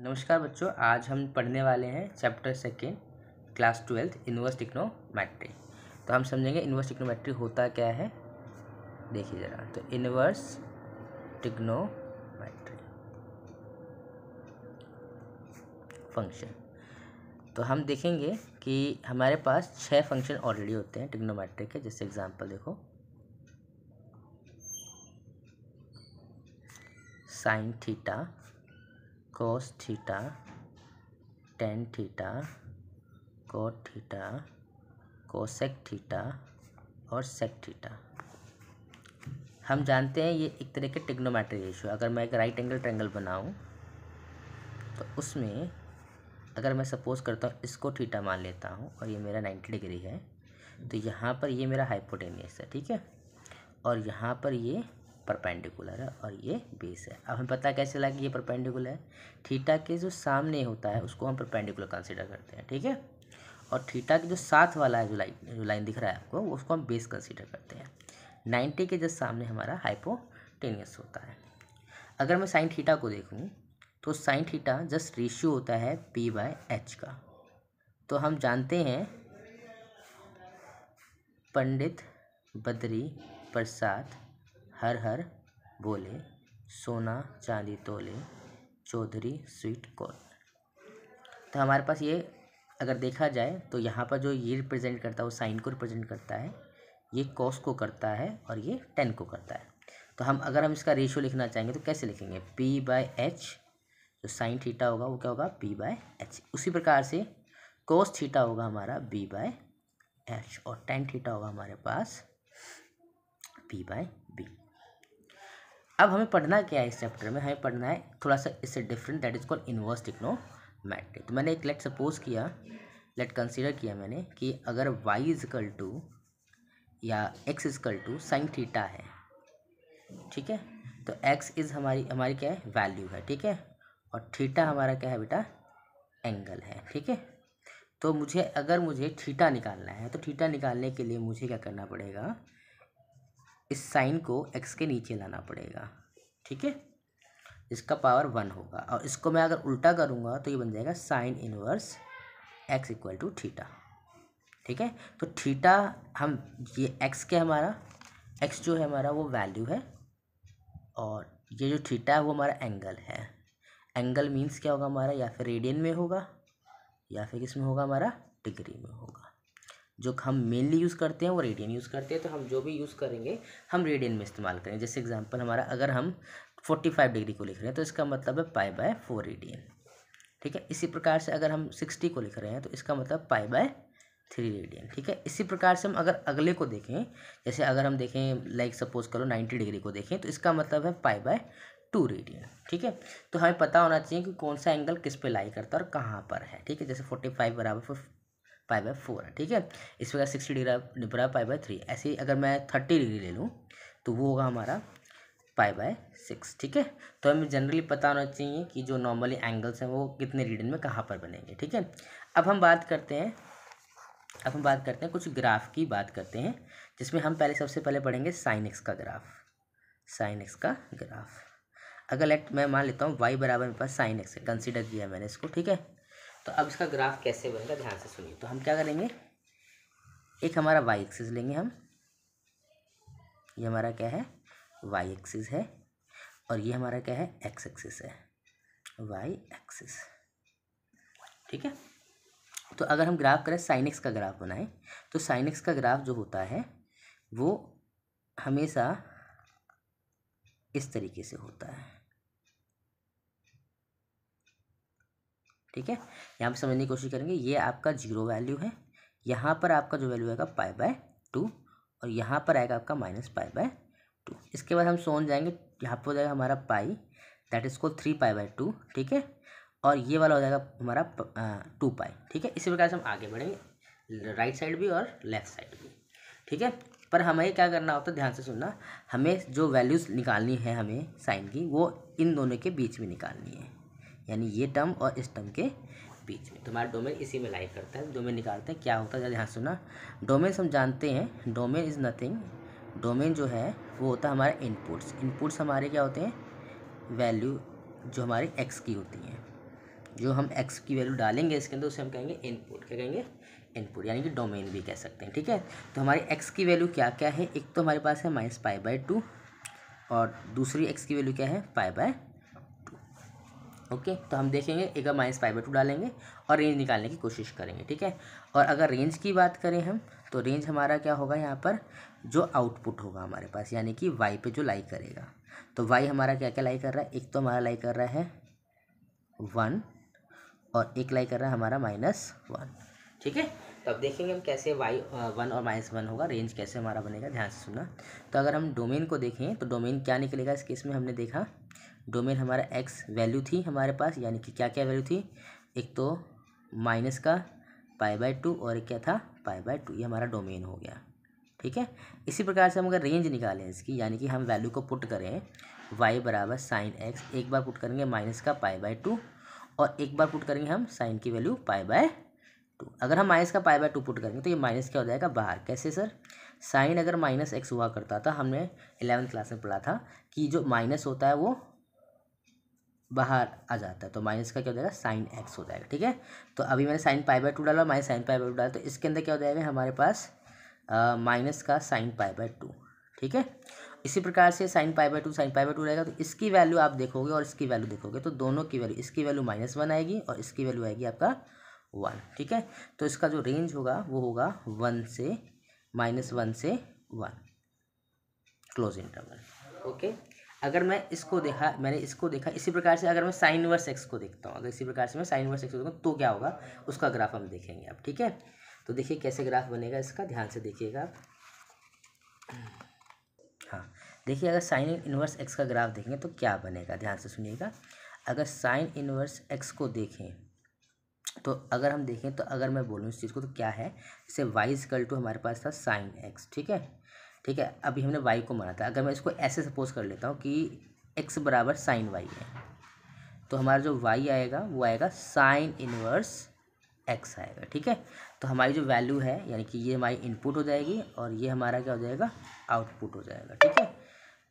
नमस्कार बच्चों, आज हम पढ़ने वाले हैं chapter second class 12 inverse trigonometry. तो हम समझेंगे इन्वर्स ट्रिग्नोमेट्री होता क्या है। देखिए ज़रा, तो इन्वर्स ट्रिग्नोमेट्री फंक्शन, तो हम देखेंगे कि हमारे पास 6 फंक्शन ऑलरेडी होते हैं ट्रिग्नोमेट्री के। जैसे एग्जांपल देखो, sine theta, cos theta, tan theta, cot theta, cosec theta और सेक थीटा। हम जानते हैं ये एक तरह के ट्रिग्नोमेट्री रेशियो। अगर मैं एक राइट एंगल ट्रायंगल बनाऊं तो उसमें अगर मैं सपोज करता हूँ इसको थीटा मान लेता हूँ और ये मेरा 90 डिग्री है, तो यहाँ पर ये मेरा हाइपोटेनियस है, ठीक है, और यहाँ पर ये परपेंडिकुलर है और ये बेस है। अब हमें पता कैसे लगा कि ये परपेंडिकुलर है। थीटा के जो सामने होता है उसको हम परपेंडिकुलर कंसीडर करते हैं, ठीक है, और थीटा के जो साथ वाला है, जो लाइन दिख रहा है आपको, उसको हम बेस कंसीडर करते हैं। 90 के जस्ट सामने हमारा हाइपोटेनियस होता है। अगर मैं साइन थीटा को देखूं तो साइन थीटा जस्ट रेशियो होता है p/h का। तो हम जानते हैं पंडित बद्री प्रसाद हर हर बोले, सोना चांदी तोले, चौधरी स्वीट कॉर्न। तो हमारे पास ये अगर देखा जाए तो यहाँ पर जो ये रिप्रेजेंट करता है वो साइन को रिप्रेजेंट करता है, ये कॉस को करता है और ये टेन को करता है। तो अगर हम इसका रेशियो लिखना चाहेंगे तो कैसे लिखेंगे, p/h, जो साइन थीटा होगा वो क्या होगा, p/h। उसी प्रकार से कोस थीटा होगा हमारा b/h और टेन थीटा होगा हमारे पास p/b। अब हमें पढ़ना क्या है इस चैप्टर में, हमें पढ़ना है थोड़ा सा इससे different, that is called inverse trigonometry. तो मैंने एक लेट कंसीडर किया मैंने कि अगर y इजकल टू या x is equal to sine theta है, ठीक है, तो x इज हमारी क्या है, वैल्यू है, ठीक है, और थीटा हमारा क्या है बेटा, एंगल है, ठीक है। तो अगर मुझे थीटा निकालना है तो थीटा निकालने के लिए मुझे क्या करना पड़ेगा, इस साइन को x के नीचे लाना पड़ेगा, ठीक है, इसका पावर 1 होगा, और इसको मैं अगर उल्टा करूँगा तो ये बन जाएगा sine inverse x equal to theta, ठीक है। तो थीटा हम ये x के हमारा x जो है हमारा वो वैल्यू है, और ये जो थीटा है वो हमारा एंगल है। एंगल मीन्स क्या होगा हमारा, या फिर रेडियन में होगा या फिर किस में होगा, हमारा डिग्री में होगा। जो हम मेनली यूज़ करते हैं वो रेडियन यूज़ करते हैं, तो हम जो भी यूज़ करेंगे हम रेडियन में इस्तेमाल करेंगे। जैसे एग्जांपल हमारा, अगर हम 45 डिग्री को लिख रहे हैं तो इसका मतलब है π/4 रेडियन, ठीक है। इसी प्रकार से अगर हम 60 को लिख रहे हैं तो इसका मतलब π/3 रेडियन, ठीक है। इसी प्रकार से हम अगर अगले को देखें, जैसे अगर हम देखें लाइक सपोज करो 90 डिग्री को देखें तो इसका मतलब है π/2 रेडियन, ठीक है। तो हमें पता होना चाहिए कि कौन सा एंगल किस पे लाई करता है और कहाँ पर है, ठीक है। जैसे 45 बराबर π/4 है, ठीक है। इस प्रकार 60 डिग्री बराबर π/3। ऐसे ही अगर मैं 30 डिग्री ले लूँ तो वो होगा हमारा π/6, ठीक है। तो हमें जनरली पता होना चाहिए कि जो नॉर्मली एंगल्स हैं वो कितने रेडियन में कहाँ पर बनेंगे, ठीक है। अब हम बात करते हैं कुछ ग्राफ की बात करते हैं, जिसमें हम सबसे पहले पढ़ेंगे साइन एक्स का ग्राफ। अगर मैं मान लेता हूँ y बराबर मेरे पास साइन एक्स है, कंसिडर किया मैंने इसको, ठीक है। तो अब इसका ग्राफ कैसे बनेगा ध्यान से सुनिए। तो हम क्या करेंगे, एक हमारा y एक्सिस लेंगे हम, ये हमारा क्या है, y एक्सिस है, और ये हमारा क्या है, x एक्सिस है, y एक्सिस, ठीक है। तो अगर हम ग्राफ करें, साइन एक्स का ग्राफ बनाएं, तो साइन एक्स का ग्राफ जो होता है वो हमेशा इस तरीके से होता है, ठीक है। यहाँ पे समझने की कोशिश करेंगे, ये आपका 0 वैल्यू है, यहाँ पर आपका जो वैल्यू आएगा π/2, और यहाँ पर आएगा आपका -π/2। इसके बाद हम सोन जाएंगे, यहाँ पर हो जाएगा हमारा पाई, दैट इज कॉल्ड 3π/2, ठीक है, और ये वाला हो जाएगा हमारा 2π, ठीक है। इसी प्रकार से हम आगे बढ़ेंगे, राइट साइड भी और लेफ्ट साइड भी, ठीक है। पर हमें क्या करना होता है, ध्यान से सुनना, हमें जो वैल्यूज़ निकालनी है हमें साइन की, वो इन दोनों के बीच में निकालनी है, यानी ये टर्म और इस टर्म के बीच में। तो हमारा डोमेन इसी में लाई करता है। डोमेन निकालते हैं, क्या होता है ध्यान सुनना। डोमेन हम जानते हैं, डोमेन इज़ नथिंग, डोमेन जो है वो होता है हमारे इनपुट्स हमारे क्या होते हैं, वैल्यू जो हमारी एक्स की होती हैं, जो हम x की वैल्यू डालेंगे इसके अंदर उसे हम कहेंगे इनपुट। क्या कहेंगे? इनपुट, यानी कि डोमेन भी कह सकते हैं। ठीक है, तो हमारी x की वैल्यू क्या क्या है? एक तो हमारे पास है -π/2 और दूसरी x की वैल्यू क्या है? π/2। ओके, तो हम देखेंगे एक -π/2 डालेंगे और रेंज निकालने की कोशिश करेंगे। ठीक है, और अगर रेंज की बात करें हम, तो रेंज हमारा क्या होगा यहाँ पर? जो आउटपुट होगा हमारे पास, यानी कि y पे जो लाई करेगा। तो y हमारा क्या क्या लाई कर रहा है? एक तो हमारा लाई कर रहा है 1 और एक लाई कर रहा है हमारा -1। ठीक है, तो अब देखेंगे हम कैसे y 1 और -1 होगा, रेंज कैसे हमारा बनेगा, ध्यान से सुनना। तो अगर हम डोमेन को देखें तो डोमेन क्या निकलेगा इस केस में? हमने देखा डोमेन हमारा x वैल्यू थी हमारे पास, यानी कि क्या क्या वैल्यू थी? एक तो माइनस का π/2 और एक क्या था? π/2। ये हमारा डोमेन हो गया। ठीक है, इसी प्रकार से हम अगर रेंज निकालें इसकी, यानी कि हम वैल्यू को पुट करें y बराबर साइन x, एक बार पुट करेंगे माइनस का π/2 और एक बार पुट करेंगे हम साइन की वैल्यू π/2। अगर हम माइनस का π/2 पुट करेंगे तो ये माइनस क्या हो जाएगा? बाहर। कैसे सर? साइन अगर -x हुआ करता था, हमने 11th क्लास में पढ़ा था कि जो माइनस होता है वो बाहर आ जाता है, तो माइनस का क्या हो जाएगा? साइन x हो जाएगा। ठीक है, तो अभी मैंने साइन π/2 डाला, माइनस साइन π/2 डाला, तो इसके अंदर क्या हो जाएगा हमारे पास? माइनस का साइन π/2। ठीक है, इसी प्रकार से साइन π/2 साइन π/2 रहेगा, तो इसकी वैल्यू आप देखोगे और इसकी वैल्यू देखोगे तो दोनों की वैल्यू, इसकी वैल्यू -1 आएगी और इसकी वैल्यू आएगी आपका 1। ठीक है, तो इसका जो रेंज होगा वो होगा 1 से -1 से 1, क्लोज इंटरवल। ओके, अगर मैं इसको देखा, मैंने इसको देखा, इसी प्रकार से अगर मैं साइन इनवर्स x को देखता हूँ, अगर इसी प्रकार से मैं साइन इनवर्स x को देखूँ तो क्या होगा, उसका ग्राफ हम देखेंगे अब। ठीक है, तो देखिए कैसे ग्राफ बनेगा इसका, ध्यान से देखिएगा आप। हाँ, देखिए अगर साइन इनवर्स x का ग्राफ देखेंगे तो क्या बनेगा, ध्यान से सुनिएगा। अगर साइन इनवर्स x को देखें तो अगर हम देखें तो अगर मैं बोलूँ इस चीज़ को तो क्या है, जैसे y हमारे पास था साइन x। ठीक है, ठीक है, अभी हमने y को माना था, अगर मैं इसको ऐसे सपोज कर लेता हूँ कि x बराबर साइन y है, तो हमारा जो y आएगा वो आएगा साइन इनवर्स x आएगा। ठीक है, तो हमारी जो वैल्यू है, यानी कि ये हमारी इनपुट हो जाएगी और ये हमारा क्या हो जाएगा? आउटपुट हो जाएगा। ठीक है,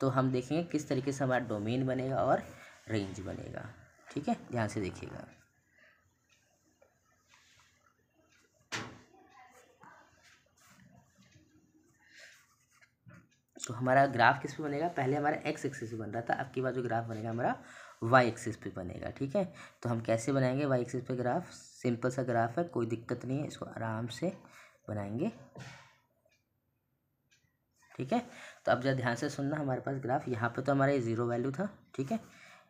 तो हम देखेंगे किस तरीके से हमारा डोमेन बनेगा और रेंज बनेगा। ठीक है, ध्यान से देखिएगा। तो हमारा ग्राफ किस पे बनेगा? पहले हमारा x एक्सिस पे बन रहा था, अब की बार जो ग्राफ बनेगा हमारा y एक्सिस पे बनेगा। ठीक है, तो हम कैसे बनाएंगे y एक्सिस पे ग्राफ? सिंपल सा ग्राफ है, कोई दिक्कत नहीं है, इसको आराम से बनाएंगे। ठीक है, तो अब जरा ध्यान से सुनना हमारे पास ग्राफ, यहाँ पे तो हमारा ये 0 वैल्यू था। ठीक है,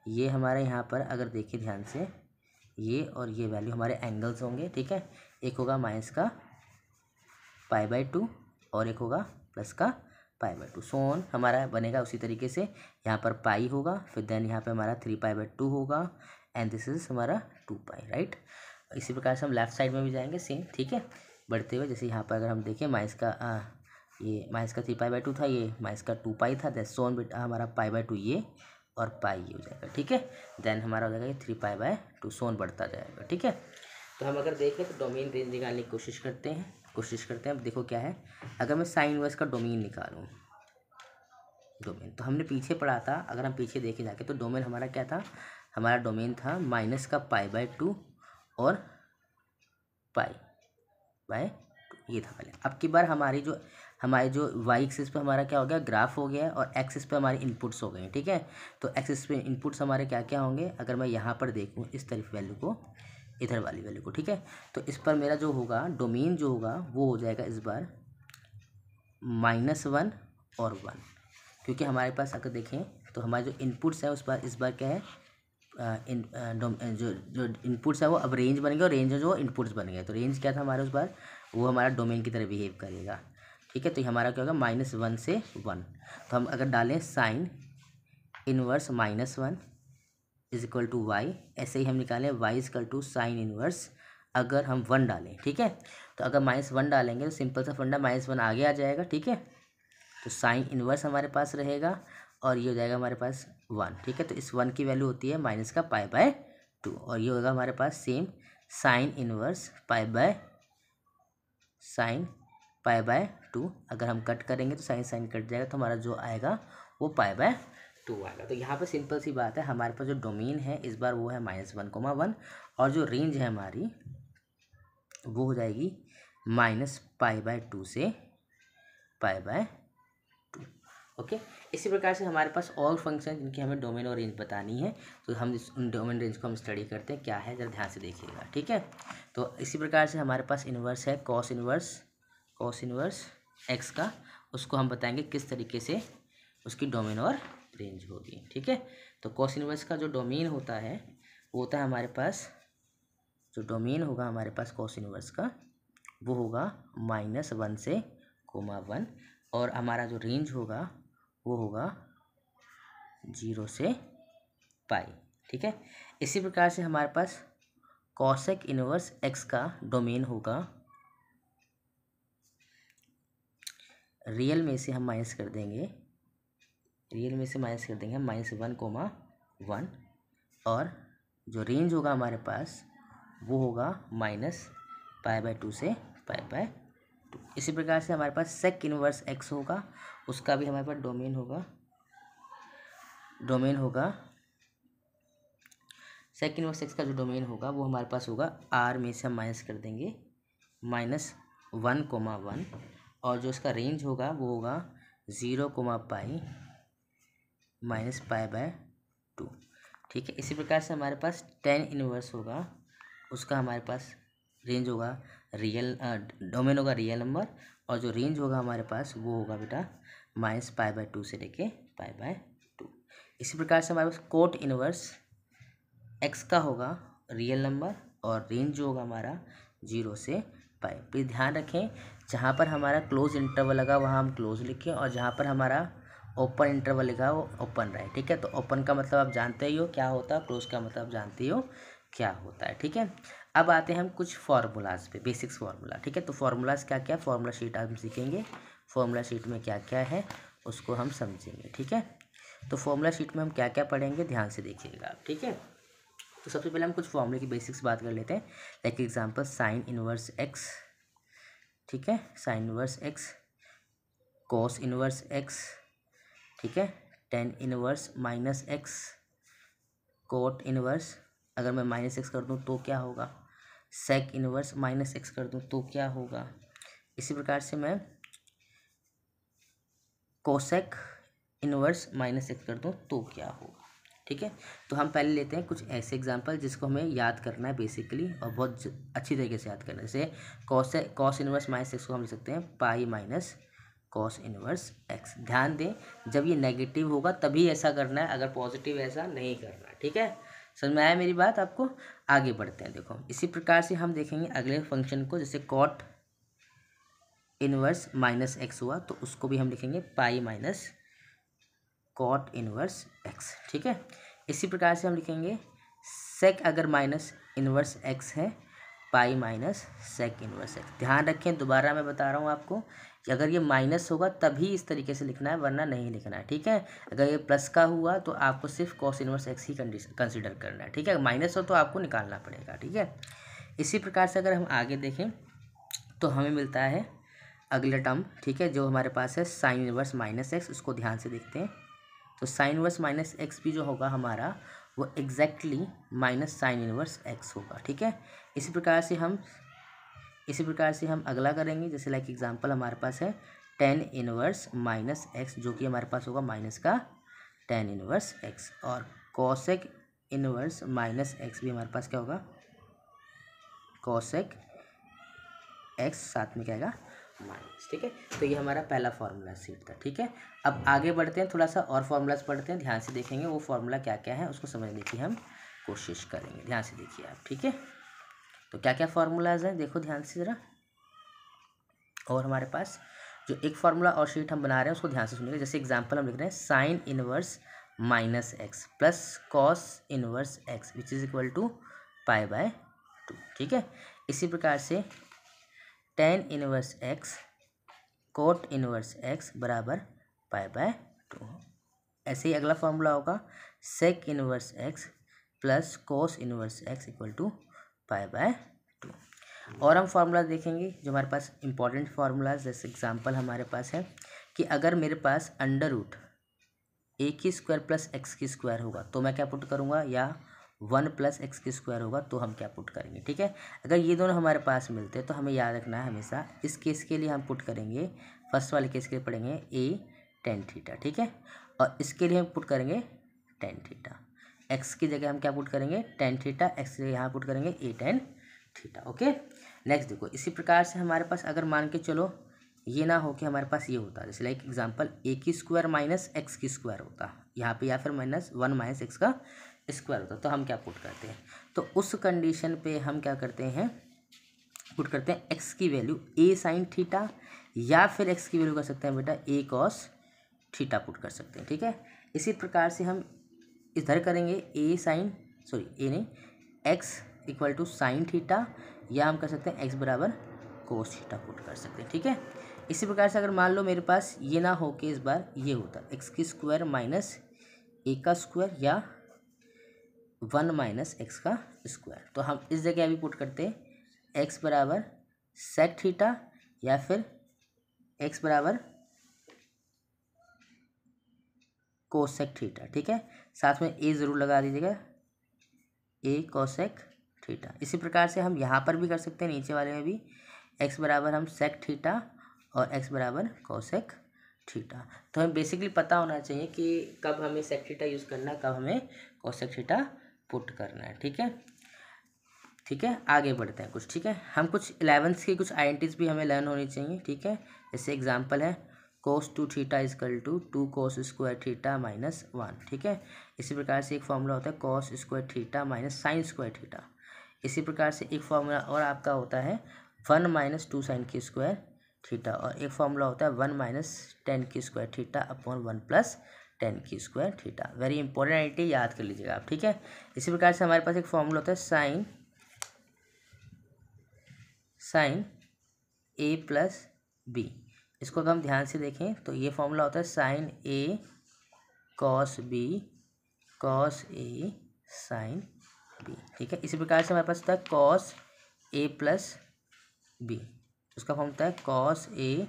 ये हमारे यहाँ पर अगर देखिए ध्यान से, ये और ये वैल्यू हमारे एंगल्स होंगे। ठीक है, एक होगा माइनस का π/2 और एक होगा प्लस का π/2। सोन हमारा बनेगा उसी तरीके से, यहाँ पर पाई होगा, फिर देन यहाँ पे हमारा 3π/2 होगा एंड दिस इज हमारा 2π, राइट। इसी प्रकार से हम लेफ्ट साइड में भी जाएंगे सेम। ठीक है, बढ़ते हुए जैसे यहाँ पर अगर हम देखें ये माइनस का 3π/2 था, ये माइनस का 2π था, दैट सोन बेटा हमारा π/2 ये और पाई ये हो जाएगा। ठीक है, देन हमारा हो जाएगा ये 3π/2, सोन बढ़ता जाएगा। ठीक है, तो हम अगर देखें तो डोमेन रेंज निकालने की कोशिश करते हैं। अब देखो क्या है, अगर मैं साइन इनवर्स का डोमेन निकालूं, डोमेन तो हमने पीछे पढ़ा था, अगर हम पीछे देखें जाके तो डोमेन हमारा क्या था? हमारा डोमेन था माइनस का π/2 और π/2, ये था पहले। अब की बार हमारे जो y एक्सिस पे हमारा क्या हो गया? ग्राफ हो गया है और x एक्सिस पे हमारे इनपुट्स हो गए हैं। ठीक है, तो x एक्सिस पे इनपुट्स हमारे क्या क्या होंगे? अगर मैं यहाँ पर देखूँ इस तरफ वैल्यू को, इधर वाली वैल्यू को, ठीक है, तो इस पर मेरा जो होगा डोमेन जो होगा वो हो जाएगा इस बार -1 और 1, क्योंकि हमारे पास अगर देखें तो हमारे जो इनपुट्स है उस पर इस बार क्या है, जो इनपुट्स है वो अब रेंज बन गए और रेंज जो इनपुट्स बन गए। तो रेंज क्या था हमारे उस बार? वो हमारा डोमेन की तरह बिहेव करेगा। ठीक है, तो हमारा क्या होगा? -1 से 1। तो हम अगर डालें sine inverse -1 is equal to Y, ऐसे ही हम निकालें y is equal to sine inverse अगर हम 1 डालें। ठीक है, तो अगर -1 डालेंगे तो सिंपल सा फंडा -1 आगे आ जाएगा। ठीक है, तो साइन इनवर्स हमारे पास रहेगा और ये हो जाएगा हमारे पास 1। ठीक है, तो इस 1 की वैल्यू होती है माइनस का π/2 और ये होगा हमारे पास सेम साइन इनवर्स साइन π/2। अगर हम कट करेंगे तो साइन कट जाएगा, तो हमारा जो आएगा वो π/2 2 आएगा। तो यहाँ पर सिंपल सी बात है, हमारे पास जो डोमेन है इस बार वो है -1,1 और जो रेंज है हमारी वो हो जाएगी -π/2 से π/2। ओके, इसी प्रकार से हमारे पास और फंक्शन जिनकी हमें डोमेन और रेंज बतानी है, तो हम उन डोमेन रेंज को हम स्टडी करते हैं क्या है, जरा ध्यान से देखिएगा। ठीक है, तो इसी प्रकार से हमारे पास इन्वर्स है कॉस इन्वर्स एक्स का, उसको हम बताएंगे किस तरीके से उसकी डोमेन और रेंज होगी। ठीक है, तो कॉस इन्वर्स का जो डोमेन होता है वो होता है हमारे पास, जो डोमेन होगा हमारे पास कॉस इन्वर्स का वो होगा -1 से 1 और हमारा जो रेंज होगा वो होगा 0 से π। ठीक है, इसी प्रकार से हमारे पास कॉसेक इन्वर्स एक्स का डोमेन होगा, रियल में से हम माइनस कर देंगे, हम -1,1 और जो रेंज होगा हमारे पास वो होगा -π/2 से π/2। इसी प्रकार से हमारे पास सेक इन्वर्स एक्स होगा, उसका भी हमारे पास डोमेन होगा सेक इन्वर्स एक्स का जो डोमेन होगा वो हमारे पास होगा, आर में से हम माइनस कर देंगे -1,1 और जो इसका रेंज होगा वो होगा 0,π -π/2। ठीक है, इसी प्रकार से हमारे पास टेन इन्वर्स होगा, उसका हमारे पास रेंज होगा डोमेन होगा रियल नंबर और जो रेंज होगा हमारे पास वो होगा बेटा -π/2 से लेके π/2। इसी प्रकार से हमारे पास कोट इन्वर्स एक्स का होगा रियल नंबर और रेंज जो होगा हमारा 0 से π। प्लीज़ ध्यान रखें, जहाँ पर हमारा क्लोज इंटरवल लगा वहाँ हम क्लोज लिखें और जहाँ पर हमारा ओपन इंटरवल लिखा वो ओपन रहे। ठीक है, तो ओपन का मतलब आप जानते ही हो क्या होता है, क्लोज का मतलब आप जानते हो क्या होता है। ठीक है, अब आते हैं हम कुछ फार्मूलाज पे, बेसिक्स फार्मूला। ठीक है, तो फार्मूलाज क्या क्या, फार्मूला शीट आप सीखेंगे, फार्मूला शीट में क्या क्या है उसको हम समझेंगे। ठीक है, तो फार्मूला शीट में हम क्या क्या पढ़ेंगे ध्यान से देखिएगा आप। ठीक है, तो सबसे पहले हम कुछ फॉर्मूले की बेसिक्स बात कर लेते हैं, like example sine inverse X. ठीक है, sine inverse x, cos inverse X. ठीक है, tan inverse minus x, cot inverse, अगर मैं -x कर दूं तो क्या होगा, सेक इनवर्स -x कर दूं तो क्या होगा। इसी प्रकार से मैं कोसेक इनवर्स -x कर दूं तो क्या होगा। ठीक है, तो हम पहले लेते हैं कुछ ऐसे एग्जांपल जिसको हमें याद करना है बेसिकली और बहुत अच्छी तरीके से याद करना है। जैसे कॉस इनवर्स -x को हम लिख सकते हैं pi minus cos inverse x। ध्यान दें, जब ये नेगेटिव होगा तभी ऐसा करना है, अगर पॉजिटिव ऐसा नहीं करना है। ठीक है, समझ में आया मेरी बात आपको। आगे बढ़ते हैं, देखो इसी प्रकार से हम देखेंगे अगले फंक्शन को, जैसे कॉट इनवर्स -x हुआ तो उसको भी हम लिखेंगे pi minus cot inverse x। ठीक है, इसी प्रकार से हम लिखेंगे सेक, अगर माइनस इनवर्स x है, pi minus sec inverse x। ध्यान रखें, दोबारा मैं बता रहा हूँ आपको कि अगर ये माइनस होगा तभी इस तरीके से लिखना है, वरना नहीं लिखना है। ठीक है, अगर ये प्लस का हुआ तो आपको सिर्फ कॉस इनवर्स x ही कंसिडर करना है। ठीक है, माइनस हो तो आपको निकालना पड़ेगा। ठीक है, इसी प्रकार से अगर हम आगे देखें तो हमें मिलता है अगला टर्म। ठीक है, जो हमारे पास है साइन इनवर्स -x, उसको ध्यान से देखते हैं। तो साइन इनवर्स -x भी जो होगा हमारा वो exactly minus sign inverse x होगा। ठीक है, इसी प्रकार से हम अगला करेंगे, जैसे लाइक एग्जांपल हमारे पास है टेन इनवर्स -x, जो कि हमारे पास होगा माइनस का टेन इनवर्स x, और कॉसेक इनवर्स -x भी हमारे पास क्या होगा, कॉसेक x, साथ में क्या आएगा माइनस। ठीक है, तो ये हमारा पहला फार्मूला सीट था। ठीक है, अब आगे बढ़ते हैं, थोड़ा सा और फार्मूलाज पढ़ते हैं, ध्यान से देखेंगे वो फार्मूला क्या क्या है उसको समझने की हम कोशिश करेंगे। ध्यान से देखिए आप। ठीक है, तो क्या क्या फार्मूलाज हैं देखो ध्यान से ज़रा। और हमारे पास जो एक फार्मूला और शीट हम बना रहे हैं उसको ध्यान से सुनिएगा। जैसे एग्जाम्पल हम लिख रहे हैं sine inverse -x plus cos inverse x which is equal to π/2। ठीक है, इसी प्रकार से tan inverse x cot inverse x बराबर π/2। ऐसे ही अगला फार्मूला होगा sec inverse x plus cos inverse x equal to π/2। और हम फार्मूला देखेंगे जो हमारे पास इंपॉर्टेंट फार्मूलाज, जैसे एग्जांपल हमारे पास है कि अगर मेरे पास अंडर रूट ए की स्क्वायर प्लस एक्स की स्क्वायर होगा तो मैं क्या पुट करूँगा, या 1 प्लस एक्स की स्क्वायर होगा तो हम क्या पुट करेंगे। ठीक है, अगर ये दोनों हमारे पास मिलते हैं तो हमें याद रखना है हमेशा इस केस के लिए हम पुट करेंगे, फर्स्ट वाले केस के लिए पढ़ेंगे ए टेन थीटा। ठीक है, और इसके लिए हम पुट करेंगे टेन थीटा। एक्स की जगह हम क्या पुट करेंगे, टेन थीटा, एक्स की जगह यहाँ पुट करेंगे ए टेन थीटा। ओके, नेक्स्ट देखो, इसी प्रकार से हमारे पास अगर मान के चलो ये ना हो कि हमारे पास ये होता, जैसे लाइक एग्जांपल ए की स्क्वायर माइनस एक्स की स्क्वायर होता यहाँ पे, या फिर -1 माइनस एक्स का स्क्वायर होता, तो हम क्या पुट करते हैं, तो उस कंडीशन पे हम क्या करते हैं, पुट करते हैं एक्स की वैल्यू ए साइन थीटा, या फिर एक्स की वैल्यू कर सकते हैं बेटा ए कॉस थीटा पुट कर सकते हैं। ठीक है, इसी प्रकार से हम इधर करेंगे ए साइन, सॉरी ए नहीं, X equal to sine theta, या हम कर सकते हैं एक्स बराबर कोस थीटा पुट कर सकते हैं। ठीक है, इसी प्रकार से अगर मान लो मेरे पास ये ना हो कि इस बार ये होता एक्स की स्क्वायर माइनस ए का स्क्वायर, या 1 माइनस एक्स का स्क्वायर, तो हम इस जगह अभी पुट करते हैं एक्स बराबर सेक थीटा, या फिर एक्स बराबर कोसेक थीटा। ठीक है, साथ में ए ज़रूर लगा दीजिएगा, ए कोसेक थीटा। इसी प्रकार से हम यहाँ पर भी कर सकते हैं, नीचे वाले में भी एक्स बराबर हम सेक थीटा और एक्स बराबर कोसेक थीटा। तो हमें बेसिकली पता होना चाहिए कि कब हमें सेक थीटा यूज़ करना है, कब हमें कोसेक थीटा पुट करना है। ठीक है, ठीक है, आगे बढ़ते हैं कुछ। ठीक है, हम कुछ 11th की कुछ आइडेंटिटीज भी हमें लर्न होनी चाहिए। ठीक है, जैसे एग्जांपल है cos 2 theta is equal to 2 cos square theta minus 1। ठीक है, इसी प्रकार से एक फॉर्मूला होता है कोस square theta minus sine square theta. इसी प्रकार से एक फॉर्मूला और आपका होता है 1 माइनस 2 साइन की स्क्वायर थीटा, और एक फॉर्मूला होता है 1 माइनस 10 की स्क्वायर थीटा अपॉन 1 प्लस 10 की square theta. Very important identity, याद कर लीजिएगा आप। ठीक है, इसी प्रकार से हमारे पास एक फॉर्मूला होता है साइन ए प्लस बी। इसको अगर हम ध्यान से देखें तो ये फॉर्मूला होता है sign A cos B cos A sine B. ठीक है, इसी प्रकार से हमारे पास होता है कॉस ए प्लस बी, उसका फॉर्म होता है cos A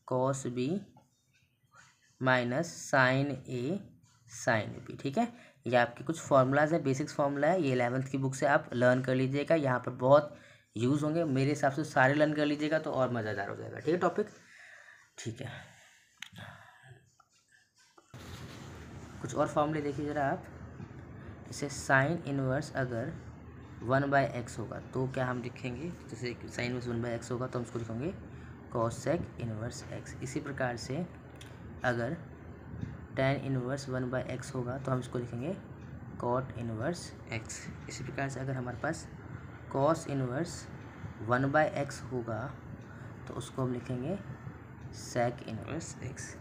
cos B minus sign A sine B. ठीक है, ये आपके कुछ फॉर्मूलाज हैं, बेसिक्स फार्मूला है, ये 11th की बुक से आप लर्न कर लीजिएगा, यहाँ पर बहुत यूज़ होंगे। मेरे हिसाब से सारे लर्न कर लीजिएगा तो और मज़ेदार हो जाएगा। ठीक है टॉपिक, ठीक है, कुछ और फॉर्मूले देखिए ज़रा आप। जैसे साइन इनवर्स अगर 1/x होगा तो क्या हम लिखेंगे, जैसे साइन इनवर्स 1/x होगा तो हम उसको लिखेंगे कॉसेक इनवर्स x। इसी प्रकार से अगर tan इनवर्स 1/x होगा तो हम इसको लिखेंगे कॉट इनवर्स x। इसी प्रकार से अगर हमारे पास कॉस इनवर्स 1/x होगा तो उसको हम लिखेंगे सेक इनवर्स x।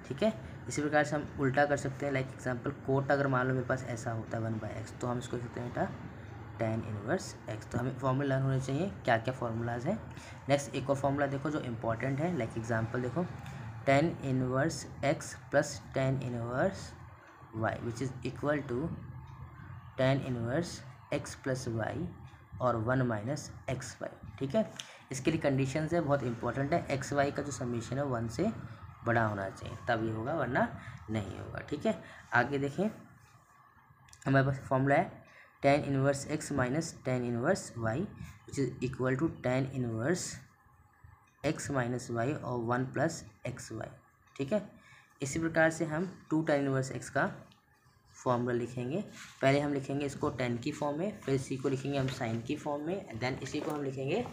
ठीक है, इसी प्रकार से हम उल्टा कर सकते हैं, लाइक एग्जांपल कोट अगर मान लो मेरे पास ऐसा होता है 1/x तो हम इसको लिख सकते हैं बेटा tan इनवर्स x। तो हमें फॉर्मूला लर्न होने चाहिए, क्या क्या फॉर्मूलाज हैं। नेक्स्ट एक और फॉर्मूला देखो जो इंपॉर्टेंट है, लाइक एग्जांपल देखो tan inverse x plus tan inverse y which is equal to tan inverse x plus y और 1 माइनस एक्स वाई। ठीक है, इसके लिए कंडीशंस है, बहुत इंपॉर्टेंट है, एक्स वाई का जो समीशन है 1 से बड़ा होना चाहिए तब ये होगा, वरना नहीं होगा। ठीक है, आगे देखें, हमारे पास फॉर्मूला है tan inverse x minus tan inverse y which is equal to tan inverse x minus y और 1 प्लस एक्स वाई। ठीक है, इसी प्रकार से हम 2 tan इनवर्स x का फॉर्मूला लिखेंगे। पहले हम लिखेंगे इसको tan की फॉर्म में, फिर इसी को लिखेंगे हम sin की फॉर्म में, देन इसी को हम लिखेंगे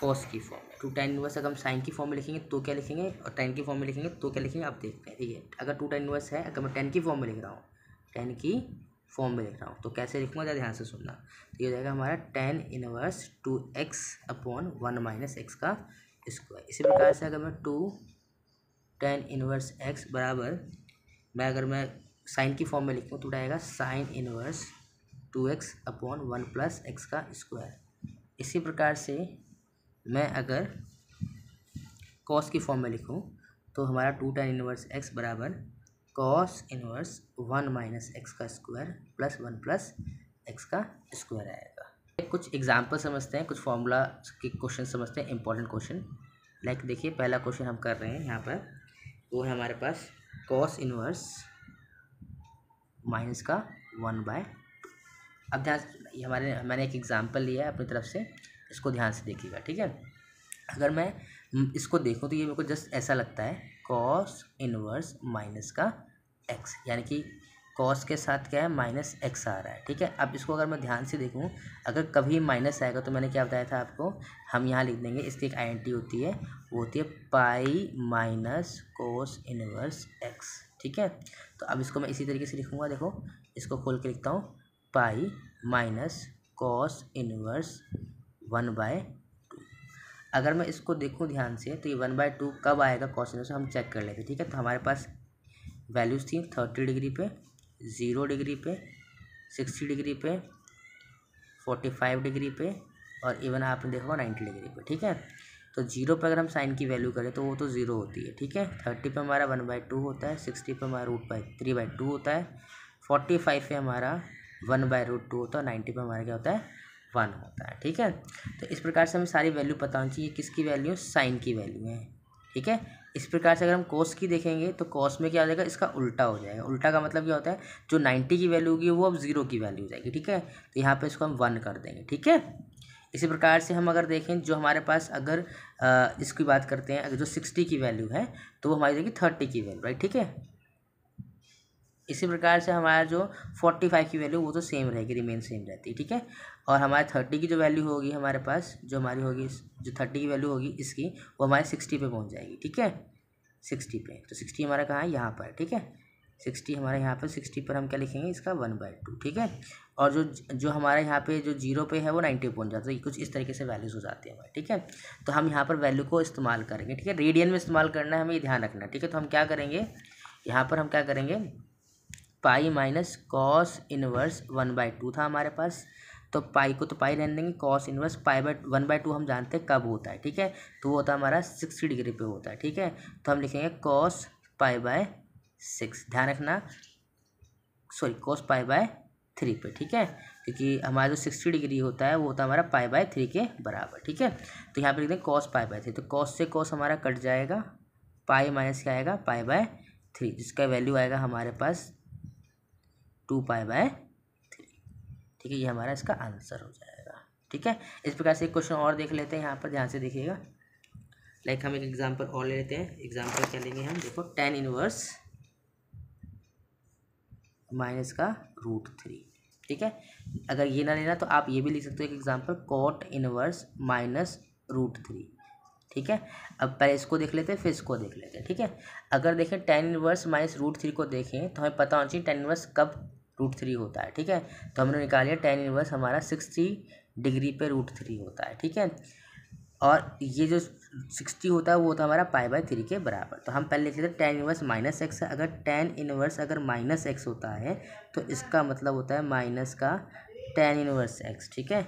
cos की फॉर्म में। 2 tan इनवर्स अगर हम sin की फॉर्म में लिखेंगे तो क्या लिखेंगे, और tan की फॉर्म में लिखेंगे तो क्या लिखेंगे, आप देखते हैं। ठीक है, अगर 2 tan इनवर्स है, अगर मैं tan की फॉर्म में लिख रहा हूँ, tan की फॉर्म में लिख रहा हूँ तो कैसे लिखूँगा, ज़रा ध्यान से सुनना। तो ये हो जाएगा हमारा tan inverse 2x upon 1 minus x का स्क्वायर। इसी प्रकार से अगर मैं 2 tan इनवर्स x बराबर अगर मैं साइन की फॉर्म में लिखूँ तो आएगा sine inverse 2x upon 1 plus x का स्क्वायर। इसी प्रकार से मैं अगर कॉस की फॉर्म में लिखूँ तो हमारा 2 tan इनवर्स x बराबर कॉस इनवर्स 1 माइनस एक्स का स्क्वायर प्लस 1 प्लस एक्स का स्क्वायर आएगा। कुछ एग्जाम्पल समझते हैं, कुछ फॉर्मूला के क्वेश्चन समझते हैं, इंपॉर्टेंट क्वेश्चन। लाइक देखिए, पहला क्वेश्चन हम कर रहे हैं यहाँ पर, वो है हमारे पास कॉस इनवर्स माइनस का 1/2। अब ध्यान से ये मैंने एक एग्जांपल लिया है अपनी तरफ से, इसको ध्यान से देखिएगा, ठीक है। अगर मैं इसको देखूँ तो ये मेरे को जस्ट ऐसा लगता है कॉस इनवर्स माइनस का एक्स, यानी कि कॉस के साथ क्या है माइनस एक्स आ रहा है, ठीक है। अब इसको अगर मैं ध्यान से देखूँ, अगर कभी माइनस आएगा तो मैंने क्या बताया था आपको, हम यहाँ लिख देंगे, इसकी एक आइडेंटिटी होती है, वो होती है pi minus cos inverse X, ठीक है। तो अब इसको मैं इसी तरीके से लिखूँगा, देखो इसको खोल के लिखता हूँ, पाई माइनस कॉस इनवर्स 1/2। अगर मैं इसको देखूँ ध्यान से तो ये 1/2 कब आएगा कॉस इनवर्स, हम चेक कर लेते हैं, ठीक है। तो हमारे पास वैल्यूज़ थी 30 डिग्री पे, 0 डिग्री पे, 60 डिग्री पे, 45 डिग्री पे, और इवन आपने देखा 90 डिग्री पे, ठीक है। तो 0 पे अगर हम साइन की वैल्यू करें तो वो तो 0 होती है, ठीक है। 30 पे हमारा 1/2 होता है, 60 पे हमारा √3/2 होता है, 45 पे हमारा 1/√2 होता है, 90 पे हमारा क्या होता है 1 होता है, ठीक है। तो इस प्रकार से हमें सारी वैल्यू पता होनी चाहिए, किसकी वैल्यू, साइन की वैल्यू है, ठीक है। इस प्रकार से अगर हम कोस की देखेंगे तो कोस में क्या हो जाएगा, इसका उल्टा हो जाएगा। उल्टा का मतलब क्या होता है, जो 90 की वैल्यू होगी वो अब 0 की वैल्यू हो जाएगी, ठीक है। तो यहाँ पे इसको हम 1 कर देंगे, ठीक है। इसी प्रकार से हम अगर देखें, जो हमारे पास अगर इसकी बात करते हैं, अगर जो 60 की वैल्यू है तो वो हमारी देगी 30 की वैल्यू, राइट, ठीक है। इसी प्रकार से हमारा जो 45 की वैल्यू वो तो सेम रहेगी, रिमेन सेम रहती है, ठीक है। और हमारे 30 की जो वैल्यू होगी हमारे पास, जो हमारी होगी, जो 30 की वैल्यू होगी इसकी, वो हमारे 60 पे पहुंच जाएगी, ठीक है, 60 पे। तो 60 हमारा कहाँ है, यहाँ पर, ठीक है। 60 हमारे यहाँ पर, 60 पर हम क्या लिखेंगे, इसका 1/2, ठीक है। और जो हमारे यहाँ पे जो 0 पे है वो 90 पे पहुँच जाता है, कुछ इस तरीके से वैल्यूज़ हो जाती है हमारी, ठीक है। तो हम यहाँ पर वैल्यू को इस्तेमाल करेंगे, ठीक है, रेडियन में इस्तेमाल करना है, हमें ये ध्यान रखना है, ठीक है। तो हम क्या करेंगे, यहाँ पर हम क्या करेंगे, पाई माइनस कॉस इनवर्स 1/2 था हमारे पास, तो पाई को तो पाई रहने देंगे, कॉस इनवर्स पाई बाय 1/2 हम जानते हैं कब होता है, ठीक है। तो वो होता है हमारा 60 डिग्री पे होता है, ठीक है। तो हम लिखेंगे कॉस पाई/6, ध्यान रखना, सॉरी कॉस पाई/3 पे, ठीक है, क्योंकि हमारा जो 60 डिग्री होता है वो होता है हमारा पाई/3 के बराबर, ठीक है। तो यहाँ पे लिखते हैं कॉस पाई/3, तो कॉस से कॉस हमारा कट जाएगा, पाई माइनस क्या आएगा पाई/3, जिसका वैल्यू आएगा हमारे पास 2π/3, ठीक है। ये हमारा इसका आंसर हो जाएगा, ठीक है। इस प्रकार से एक क्वेश्चन और देख लेते हैं, यहाँ पर ध्यान से देखिएगा। लाइक हम एक एग्जांपल और ले लेते हैं, एग्जांपल क्या लेंगे हम, देखो tan इनवर्स माइनस का √3, ठीक है। अगर ये ना लेना तो आप ये भी लिख सकते हो एक एग्जांपल, cot इनवर्स माइनस √3, ठीक है। अब पहले इसको देख लेते हैं फिर इसको देख लेते हैं, ठीक है। अगर देखें tan इनवर्स माइनस √3 को देखें तो हमें पता होना चाहिए tan इनवर्स कब √3 होता है, ठीक है। तो हमने निकाल लिया tan इनवर्स हमारा 60 डिग्री पे √3 होता है, ठीक है। और ये जो 60 होता है वो होता है हमारा पाई/3 के बराबर। तो हम पहले लिख लेते हैं tan इनवर्स माइनस एक्स, अगर tan इनवर्स अगर माइनस एक्स होता है तो इसका मतलब होता है माइनस का tan इनवर्स एक्स, ठीक है।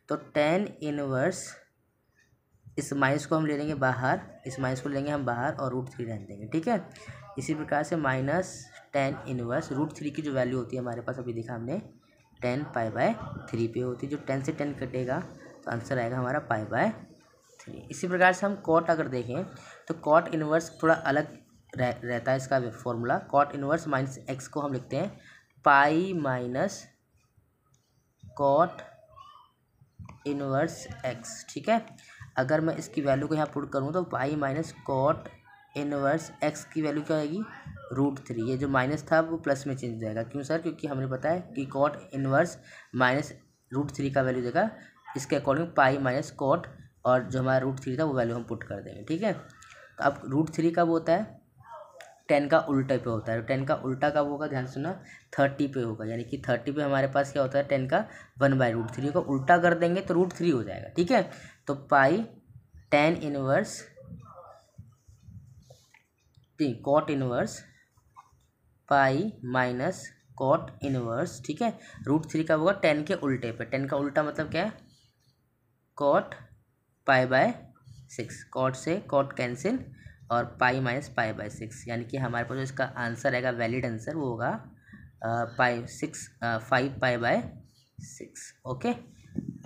तो tan इनवर्स, इस माइनस को हम ले लेंगे बाहर, इस माइनस को लेंगे हम बाहर और √3 रहने देंगे, ठीक है। इसी प्रकार से माइनस tan इनवर्स √3 की जो वैल्यू होती है हमारे पास, अभी देखा हमने 10 पाई/3 पे होती है, जो 10 से 10 कटेगा तो आंसर आएगा हमारा पाई/3। इसी प्रकार से हम कॉट अगर देखें तो कॉट इनवर्स थोड़ा अलग रहता है इसका formula. Cot inverse minus X को हम लिखते हैं pi minus cot inverse X, ठीक है। अगर मैं इसकी वैल्यू को यहाँ पुट करूँ तो pi minus cot inverse X की वैल्यू क्या आएगी √3, ये जो माइनस था वो प्लस में चेंज हो जाएगा, क्यों सर, क्योंकि हमने पता है कि कॉट इनवर्स माइनस √3 का वैल्यू देगा, इसके अकॉर्डिंग पाई माइनस कॉट, और जो हमारा √3 था वो वैल्यू हम पुट कर देंगे, ठीक है। तो अब √3 कब होता है, 10 का उल्टा पे होता है। 10 का उल्टा कब होगा, ध्यान सुना, 30 पे होगा, यानी कि 30 पे हमारे पास क्या होता है 10 का 1/√3 को उल्टा कर देंगे तो √3 हो जाएगा, ठीक है। तो pi tan inverse cot inverse pi minus cot inverse, ठीक है, √3 का होगा 10 के उल्टे पे। 10 का उल्टा मतलब क्या है, कॉट पाई/6, कॉट से कॉट कैंसिल और पाई माइनस पाई/6, यानी कि हमारे पास जो इसका आंसर रहेगा, वैलिड आंसर, वो होगा 5 पाई/6। ओके,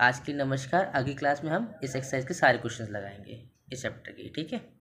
आज के लिए नमस्कार। अगली क्लास में हम इस एक्सरसाइज के सारे क्वेश्चंस लगाएंगे इस चैप्टर के, ठीक है।